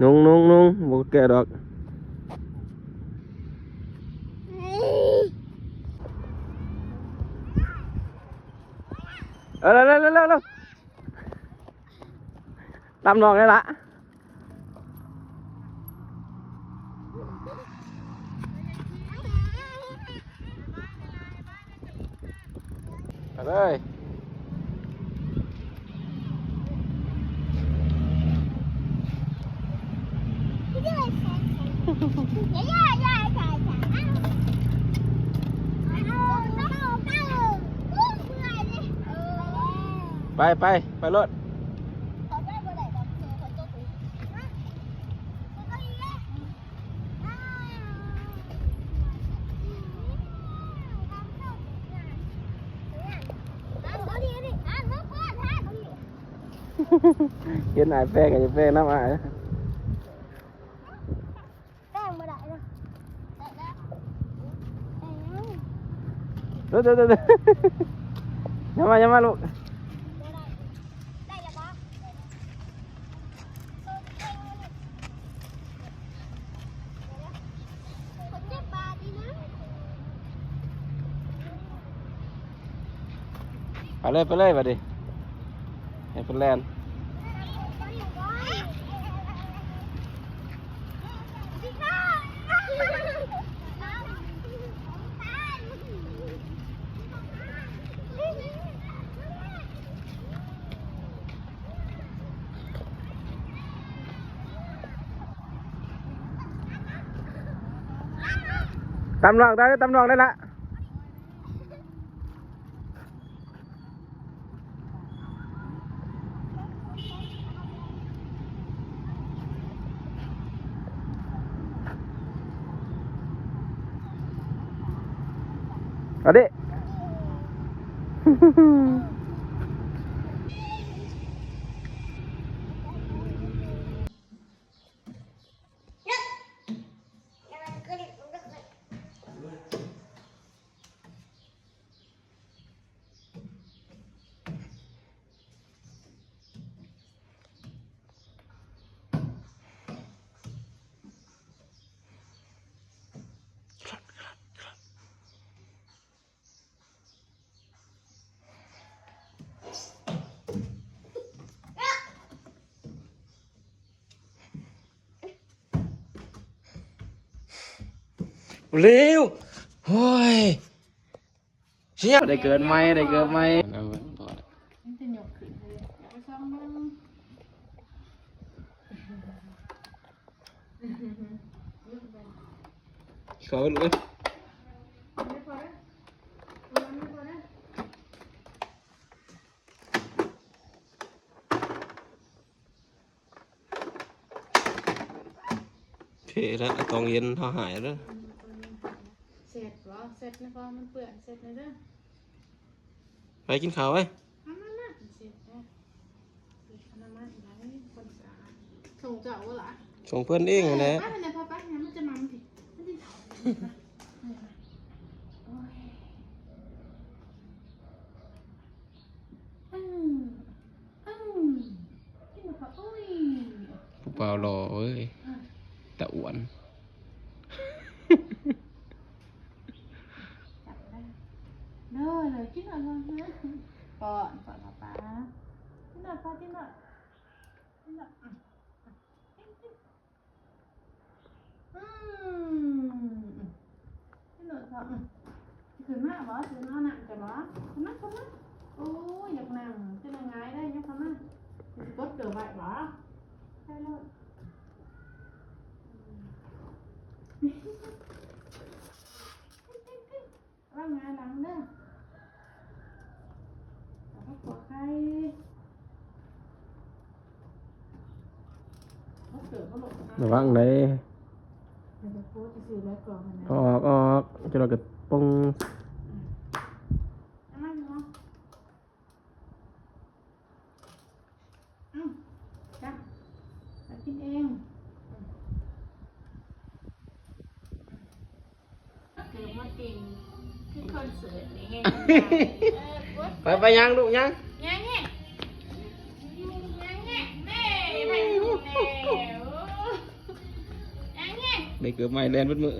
นุ่งบุกแกดอกเร็วตามน้องได้ละไปเลยไปรถเห็นไอ้แป้งกับไอ้แป้งน้ำไอ้เดี๋ยวอย่ามาลูกไปเลยไปดิให้เป็นแลนตำนองได้ละเอาดิเร็วโอ้ยเชี่ยได้เกิดไหมขอไปเลยเพลแล้วตองเย็นทอหายแล้วเสร็จเหรอเสร็จนะพอมันเปื่อยเสร็จเลยเด้อไปกินข้าวไว้มาเสร็จแล้วน้ำมันไหลคนสะอาดส่งเจ้าวะล่ะส่งเพื่อนเองนะไปเลยพอไปงั้นมันจะมันผิดผู้เปล่ารอเว้ยแต่อ้วนเด้อเลยกินหน่อยนะป้อนป้ากินหน่อยกินหน่อยกินหน่อยขึ้นมาบ่ขึ้นมาหนักแต่บ่ขึ้นมาโอ้ยอยากนั่งจะนั่งไงได้ยังขึ้นมากดเดือดไหวบ่ใช่เลยร่างงานหลังเด้อแต่ก็ปวดใครระวังเลยออกจะเราเกิดปงจ้ะกินเองเกิดมาติ่งคือคอนเสิร์ตนี่ไงไปยังลูกยังแม่ไปดูแ ได้เกือบไม่แล่นเบิดมือ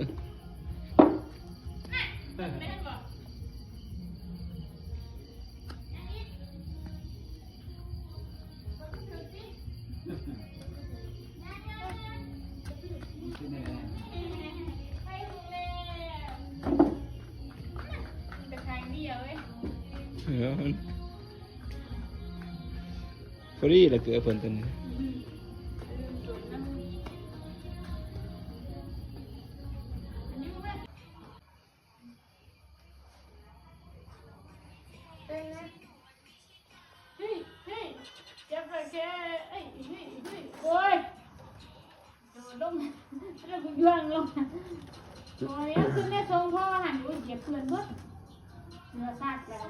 พอดีเลยเกือบเพิ่นตัวนี้ย่างลงโอ้ยขึ้นได้ทรงพ่อหันอุ้ยเก็บเพื่อนเบิ้ลเนื้อซากแล้ว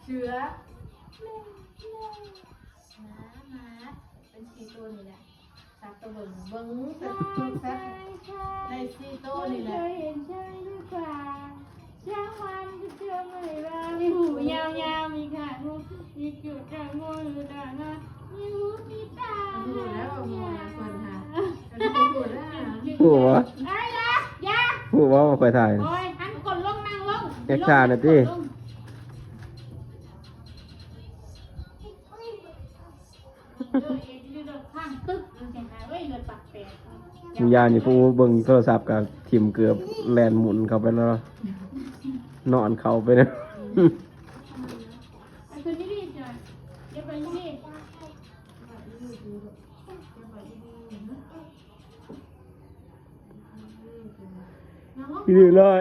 เชื้อมาเป็นสีตัวนี่แหละซักตัวเบิ้งเป็นชุดแซ่บในสีตัวนี่แหละเห็นใช่หรือเปล่าช่างมันจะเจอไม่ได้มีหูยาวๆมีขางูมีเกี่ยวกับงูหรือด่างนะมีหูมีตาหูแล้วหูคนหาหูแล้ว หัว ไอ้ละยา หัวมาคอยถ่าย โอ้ยหันกดลงนั่งลง แอคชั่นน่ะติ ข้างตึ๊กมันจะหาไว้เลือดปักแปด วิญญาณนี่ผู้เบิ่งโทรศัพท์กับทิมเกือบแลนหมุนเข้าไปแล้วนอนเข้าไปนะ ไอ้คนนี้ดีจ้ะเดี๋ยวไปนี่พี่ร้อย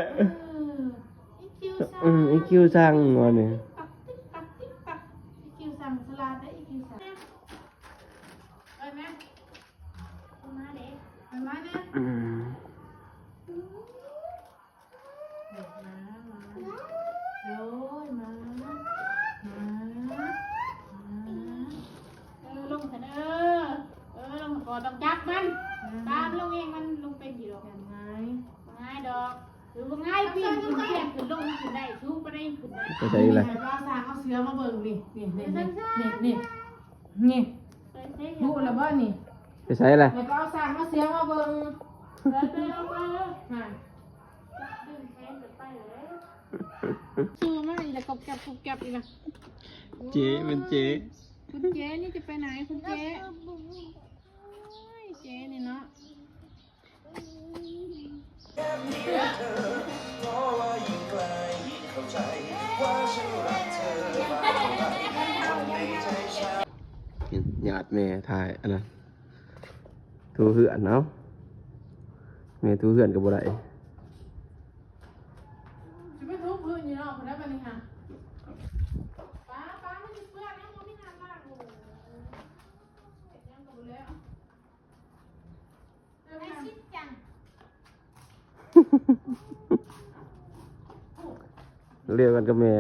ไอคิวสั่งวันนี้ ปักติ๊กปักติ๊กปักอีคิวสั่งสลัดได้อีคิวสั่งไปไหมมาเด็กมาเด็กลงเถอะลงก่อนต้องจับมันตามลงเองมันลงเป็นกี่ดอกง่ายดอกหรือว่าง่ายปีนขึ้นเตียงขึ้นลงขึ้นได้ชูไปได้ขึ้นได้ ไปใช้อะไร เราสร้างเอาเสือมาเบิ่งนี่พูดแล้วบ่นี่ ไปใช้อะไร แล้วก็เอาสร้างเอาเสือมาเบิ่ง ชูมาอีกแล้วกบแกบอีกนะ เจ๊เป็นเจ๊ คุณเจ๊นี่จะไปไหนคุณเจ๊เจ๊นี่เนาะหยาดแม่ถ่ายอันนั้นทูเหือนเนาะแม่ทูเหือนกับบ่ได้ จะไปทุบพื้นอยู่เนาะคนได้ปะนี่ค่ะป้าไม่มีเพื่อนนะมันไม่นานมากโอ้ยังกับแล้วไอ้ชิดจัง เรียกกันกับแม่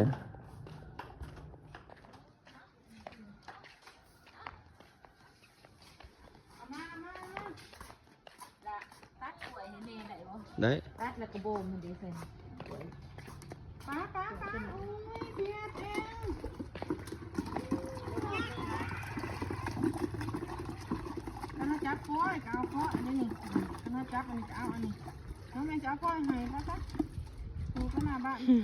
ได้ ตัดแล้วก็โบมมันดีเพิ่น ป้าโอ้ยเบียดเองถ้าเราจับก้อยก็เอาก้อยอันนี้ถ้าเราจับอันนี้ก็เอาอันนี้น้องแม่จะเอาก้อยให้ป้าจ๊ะดูก็หน้าบ้านนี่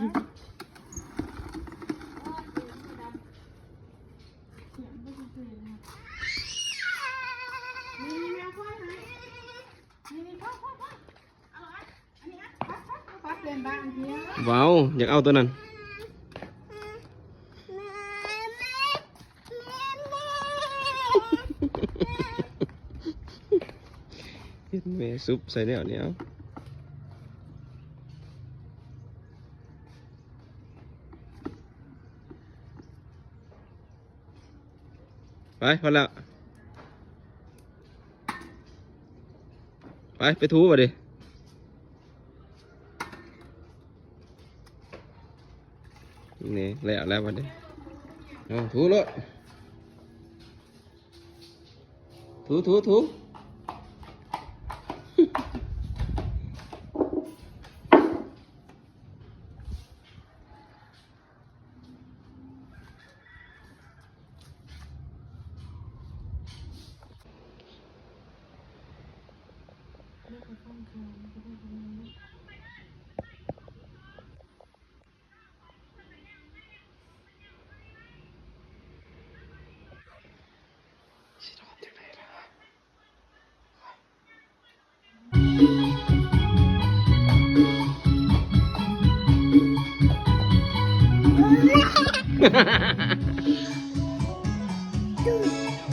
แม่ก้อยให้นี่ก้อยเอาอันนี้ป้าเปลี่ยนบ้านเพียง ว้าวอยากเอาตัวนั้นเฮ็ดแม่ซุปใส่แนวนี้เอาไปพอแล้วไปทูมาดินี่แล้ววันนี้เอาทูเลยทู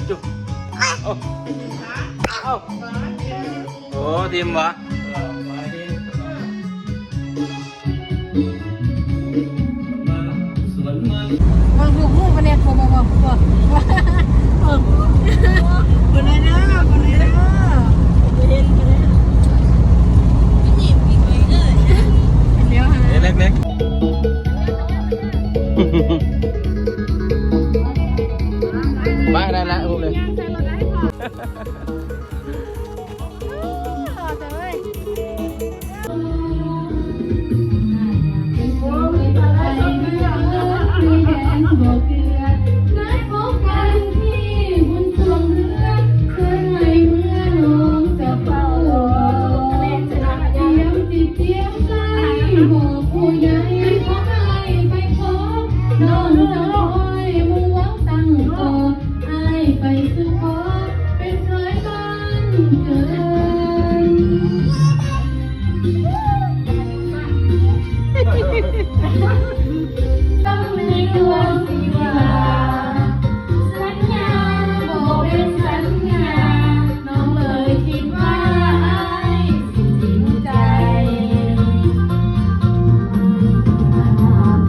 จุ๊บโอ้โอ้ทีมวะ บางลูกมุ่งไปเนี่ยตัวบ่คนไหนเด้อคนไหนเด้อเห็นคนไหนหยิบอีกไว้เลยเดี๋ยวหา เล็กไปได้แล้วอุ้มเลย ต้องมีดวงสีวาสัญญาบอกเป็นสัญญาน้องเลยคิดว่าไอ้สิจริงใจ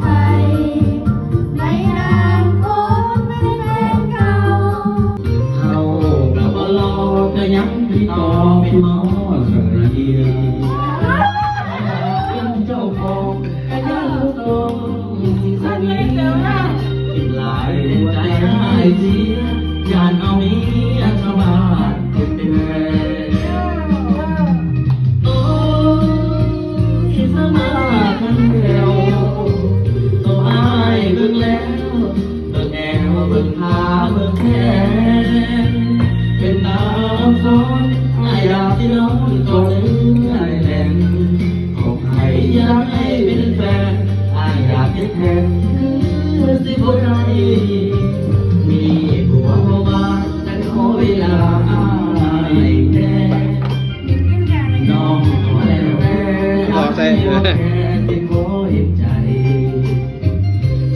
ใครในนามคนเป็นแฟนเก่า เขากับว่าเราจะยังที่ต่อเป็นหมอสักระเดียวเป็นเจ้าของแต่ยังลูกตรงคนนี้กินหลายใจหายเสียยานเอาเมียชาวบ้านเป็นแฟนโอ้ยสมาคันเดียวตัวอายเบิ่งแล้วเบิ่งแอวเบิ่งขาเบิ่งแขน เป็นน้ำซ้อนอายอยากที่น้องตัวเลือดแดงของใครอยากให้เป็นแฟนอายอยากเป็นแทนคือสิบ่ได้มีผัวเข้ามาแต่ขอเวลาอายแค่น้องขอแล้วแต่อายขอแค่เป็นขอเห็นใจ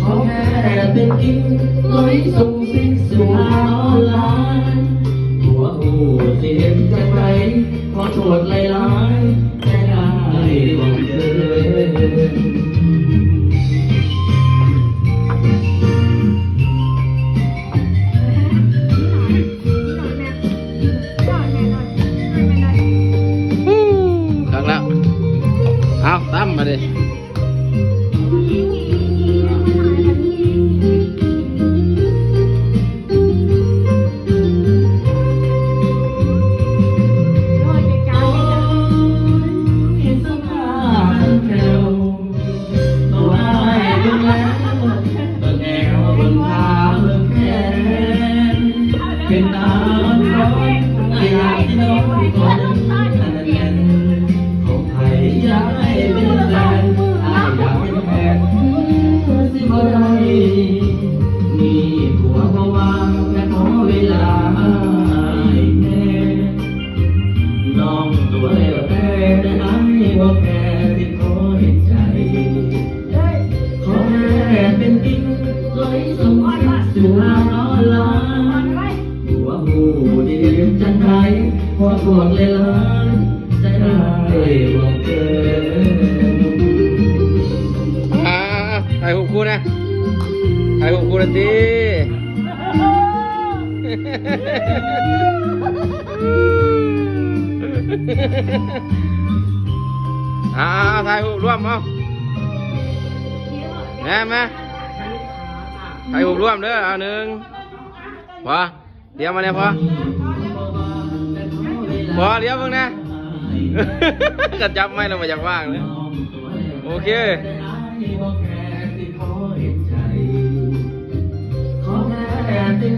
ขอแค่เป็นกิ๊กลอยส่งสิ่งสู่ออนไลน์ หัวหูเสียงใจไปขอโทษหลายๆแต่ได้บอกเธอ ครั้งแล้วเอาตั้มมาดิเป็นน้ำร้อนอยากที่น้องก่อนของใครอยากให้เป็นแฟนอยากเป็นแฟนสิบ่ได้มีผัวเข้ามาแต่ขอเวลาแค่น้องตัวเล็กแต่ได้ให้บอกแค่ที่ขอเห็นใจขอแค่เป็นติ๊กลอยส่งสู่ออนไลน์ หัวหูดีจังไรหัวปวดเลยล้านใจร้ายบอกเธอ ถ่ายหุบกูนะถ่ายหุบกูนะทีถ่ายหุบร่วมเอาแม่มาถ่ายหุบร่วมเด้อเอาหนึ่งพอเดี๋ยวมาเนี่ยพอเดี๋ยวเพิ่งนะ กระจับไม่เรามาจากว่างเลยโอเค ขอแค่เป็น